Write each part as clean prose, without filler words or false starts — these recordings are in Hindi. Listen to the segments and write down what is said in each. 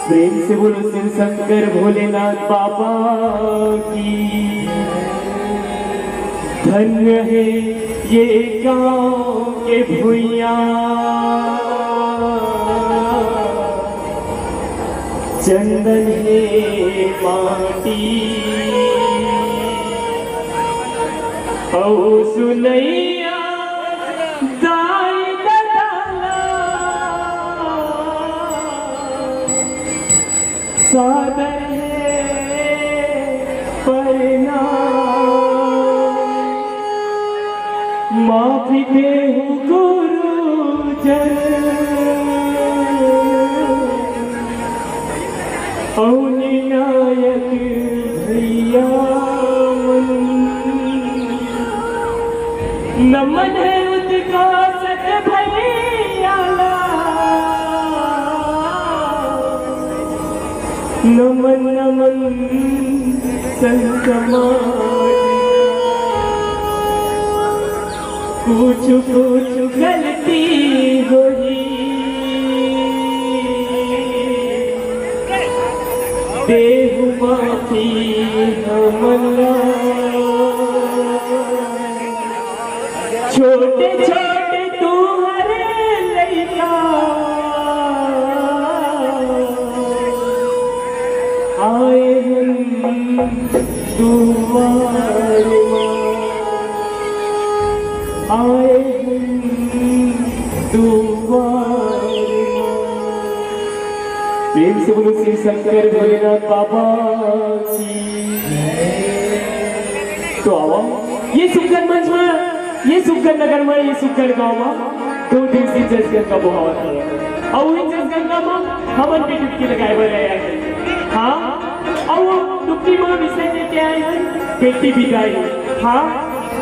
प्रेम से बोलो शिव शंकर भोलेनाथ बाबा की। धन्य है ये गाँव के भुइया, चंदन है माटी औ सुनैया दाई ददाला, सादर है प्रणाम, माफी देहु गुरुजन औ निर्णायक भैया, नमन है उद्घोषक भैया, नमन नमन संत समाज, कुछ कुछ गलती होई देहु माफी हमला, छोटे छोटे तुम्हारे लैया आए हम तुम्हारे, आए हम तुम्हारे। प्रेम से बोलो श्री शंकर भोलेनाथ बाबा की। तो आओ ये सुखकर मंच में, ये सुखकर नगर में, ये सुखकर गाँव में 2 दिवसीय जसगंगा का बुहावा था और वही जसगंगा में हमन भी डुबकी लगाए हुए रहे। हाँ और वो डुबकी में विषय लेके आए हैं बेटी विदाई। हाँ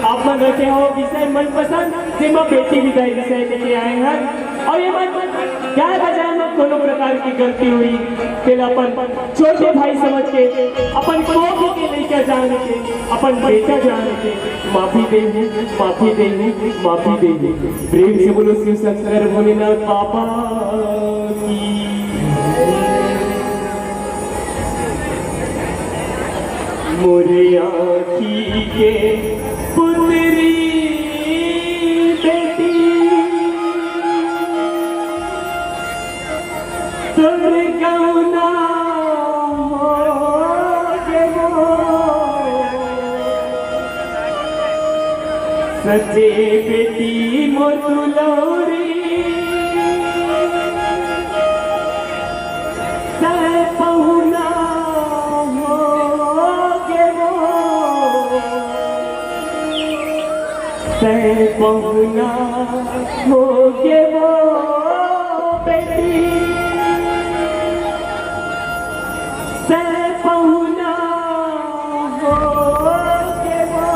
आप मन रखे हो विषय मनपसंद जिसमें बेटी विदाई विषय लेके आए हैं। और ये मन गाय बजाय में कोनो प्रकार की गलती हुई फिर अपन छोटे भाई समझ के अपन पोती के लेकर जाने के, अपन बेटा जाने के माफी देंगे, माफी देंगे, माफी देंगे। प्रेम से बोलो शिव शंकर भोलेनाथ बाबा की। मोरे आँखी के पुतरी बेटी तुर गौना सचे बेटी मोतुलौरी पहुना पहुना हो के वो बेटी से पहुना हो के वो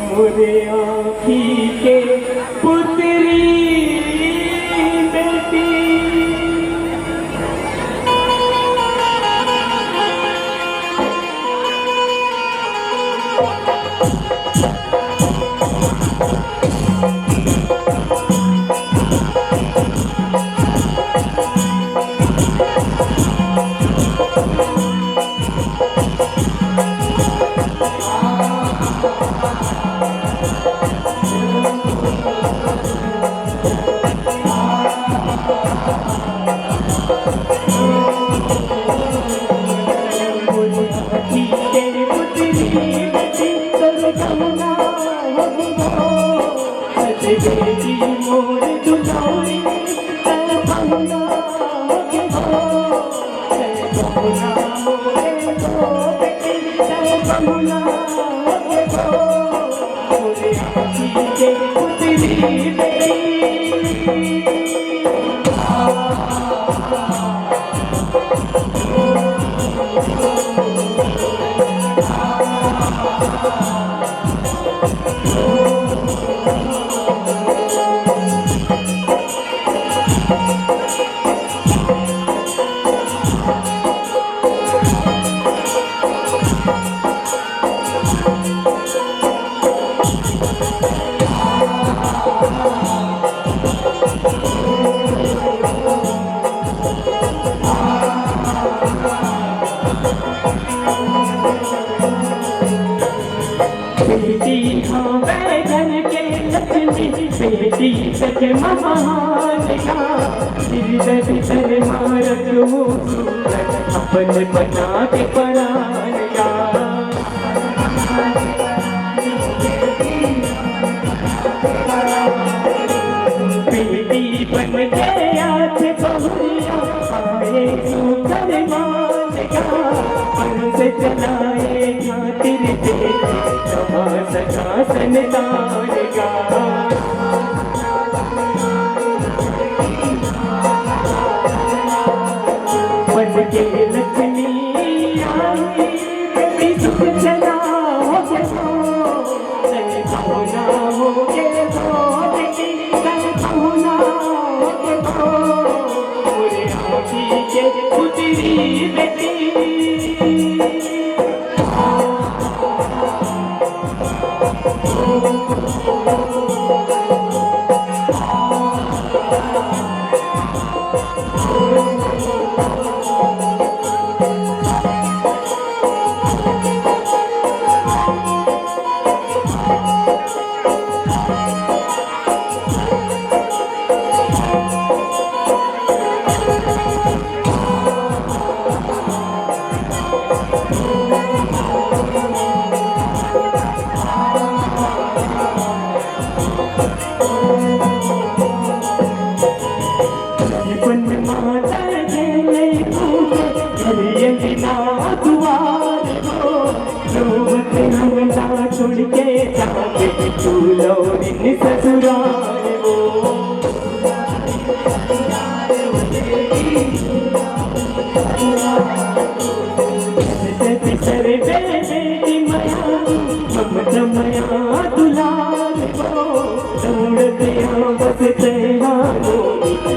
मोरे आँखी के पुतरी बेटी। बेटी मोर दुलारी पहुना के हो पहुना मोरे हो बेटी पहुना के हो मोरे आँखी के पुतरी बेटी। के महान का हृदय भीतर मारत हो अपन बना के परान का बेटी बन गया थे बहुरिया आए सुंदर मान का मन से चलाए खातिर दे समा सका संतान का बन के लक्ष्मी आई कभी सुख चला हो गया होना हो गया होना हो गया पूरे आँखी के पुतरी बेटी छोड़ के जाके तू लौट ससुराल वो सर बेटी मया ममता मया दुलार वो दौड़त बस तेरा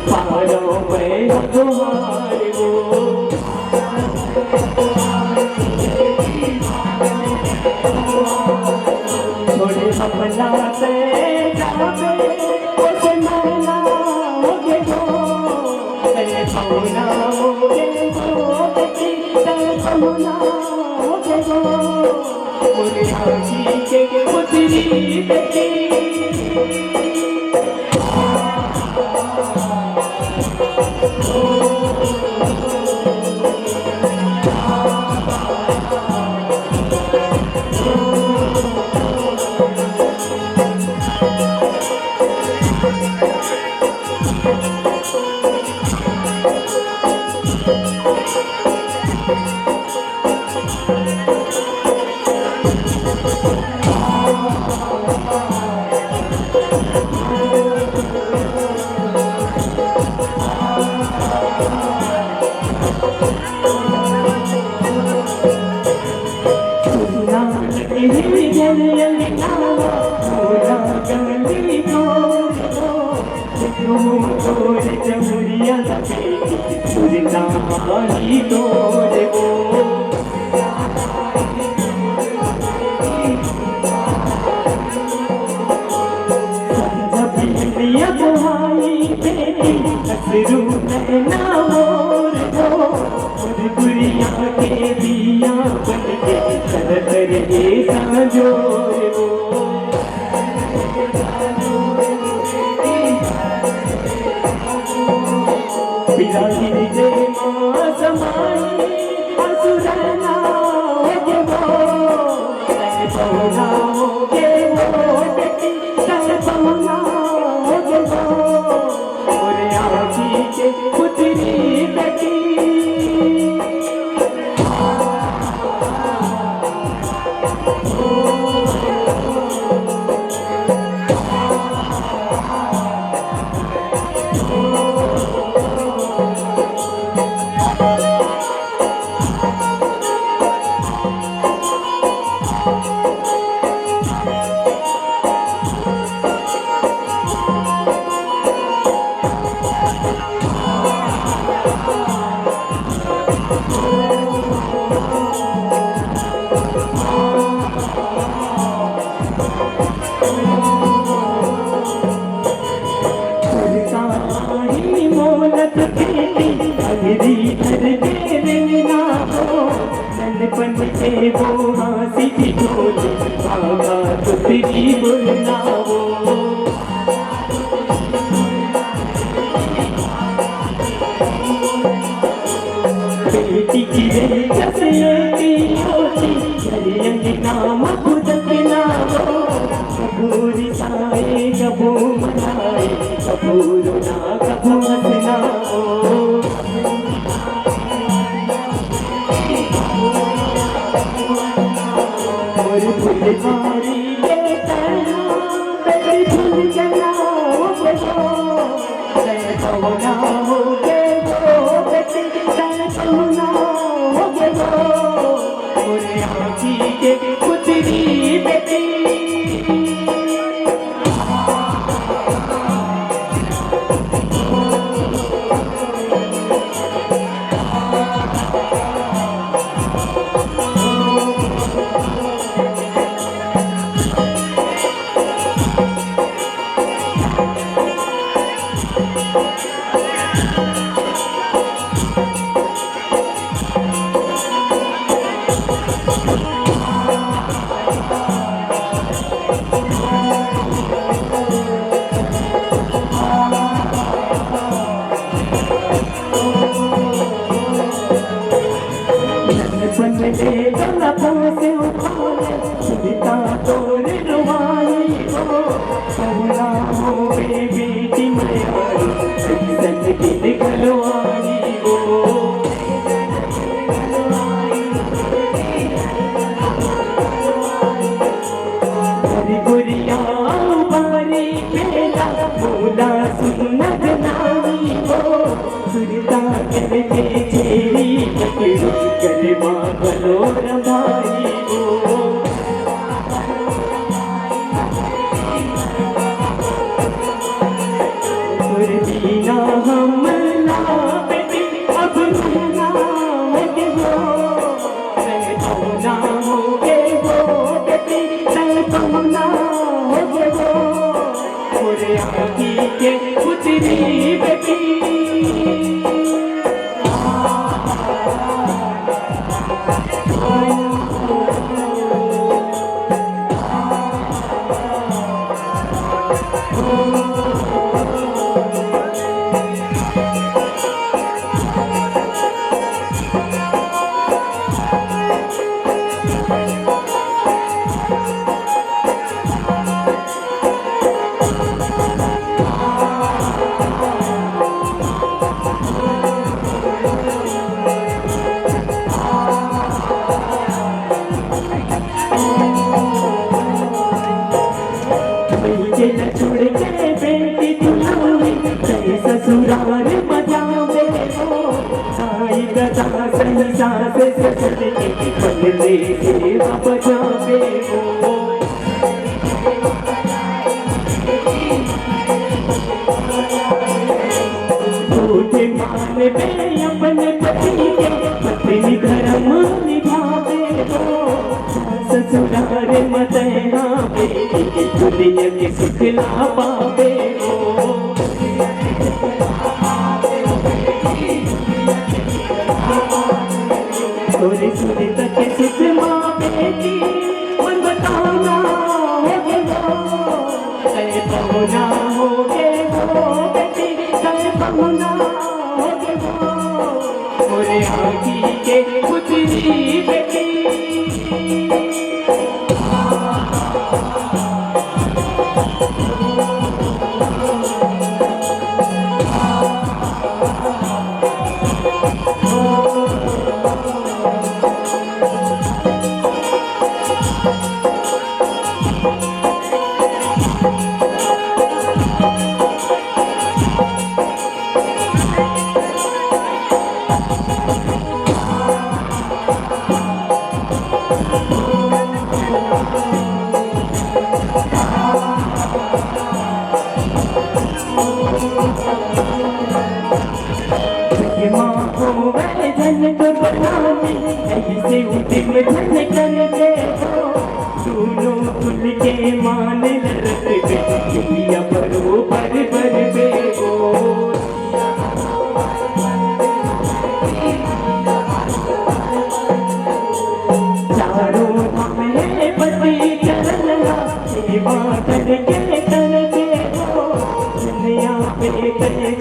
पारो मैं गुहार वो थोड़े अपना से जावे उस मरना हो गए पौना हो गए बेटी पौना हो गए पूरे आँखी के पुतरी बेटी जमुरिया सुरता माही तोड़ वो बिजलिया बुहाई बेटी असरू नैना मोर वो गुड़िया के दिया बन के कर कर ये साजोर वो बिराही जे माँ समाई असुरना हो गए पौना हो गए बेटी पौना हो गए पूरे आँखी के पुतरी बेटी से वो हाँसी की ढोली आगा तुझी बुलाओ नाम खुद के नामो कबूरी साए कबू मनाए कबूरो ना कबू हसना और फुलवारी के तना तेरी फूल जलाओ सैतवना हो के वो बेटी सैतवना हो के वो मोरे आँखी के पुतरी बेटी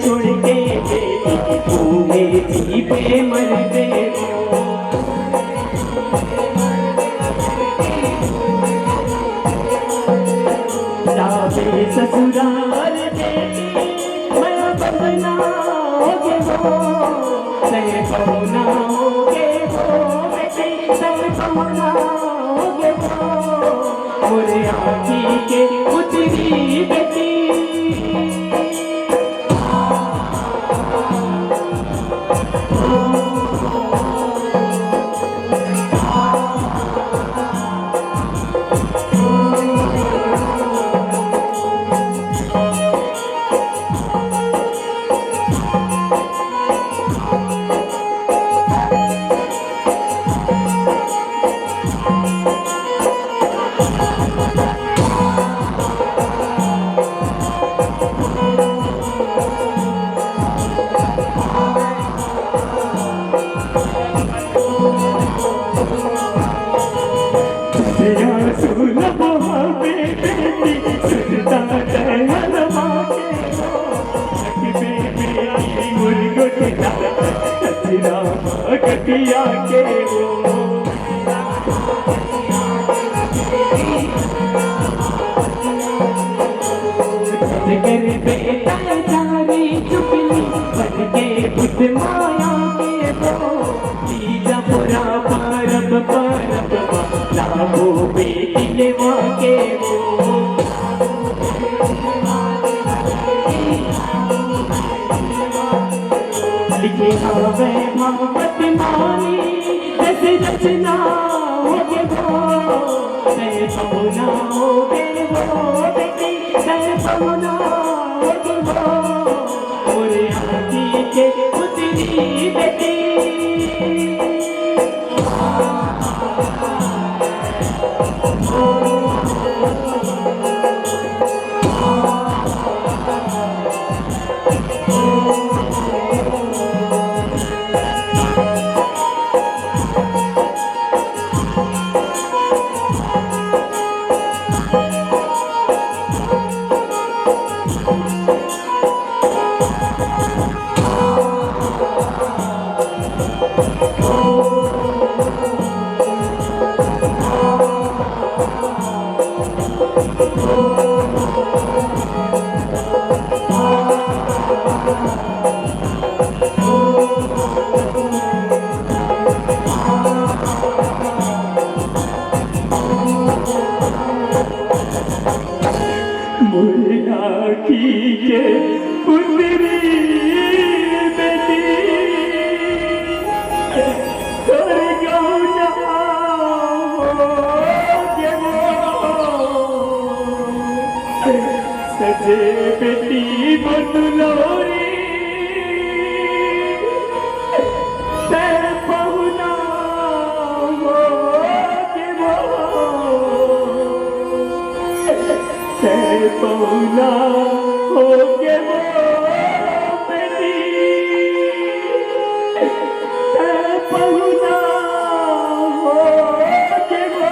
छोड़ के पे मर गए वो सहे पहुनाओगे वो बेटी सहे पहुनाओगे वो मोरे आँखी के उतरी बेटी कटिया के वो कर बेटा जारी चुपली बन के बुद्ध माया के वो तीजा पुरा परब परब लाभो बेटी लेवा के वो लिखे हवे मोहब्बत मानी जैसे रचना होगे वो सहे पहुनाओगे वो बेटी सहे पहुनाओगे वो मोरे आँखी के उतरी बेटी मोरे आँखी के पुतरी बेटी तोरे गौना होगे वो सजे बेटी बदलोरी सहे पहुना होगे वो सहे पहुना होगे वो बेटी सहे पहुना होगे वो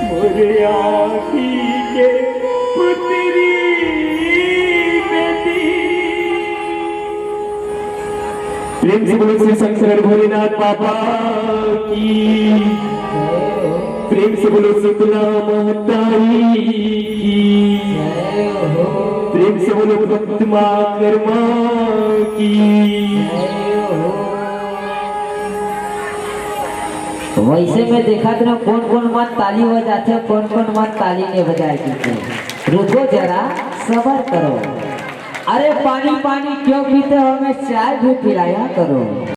मोरे आँखी के पुतरी बेटी। प्रेम से बोलो श्री शंकर भोलेनाथ बाबा की, प्रेम से बोलो शीतला मातारी की, प्रेम से बोलो भक्त माँ कर्मा की। वैसे में देखा था ना कौन कौन मत ताली बजाते हैं, कौन कौन मत ताली नहीं बजाते। रुको जरा सबर करो। अरे पानी पानी क्यों पीते हो, हमें चाय भी पिलाया करो।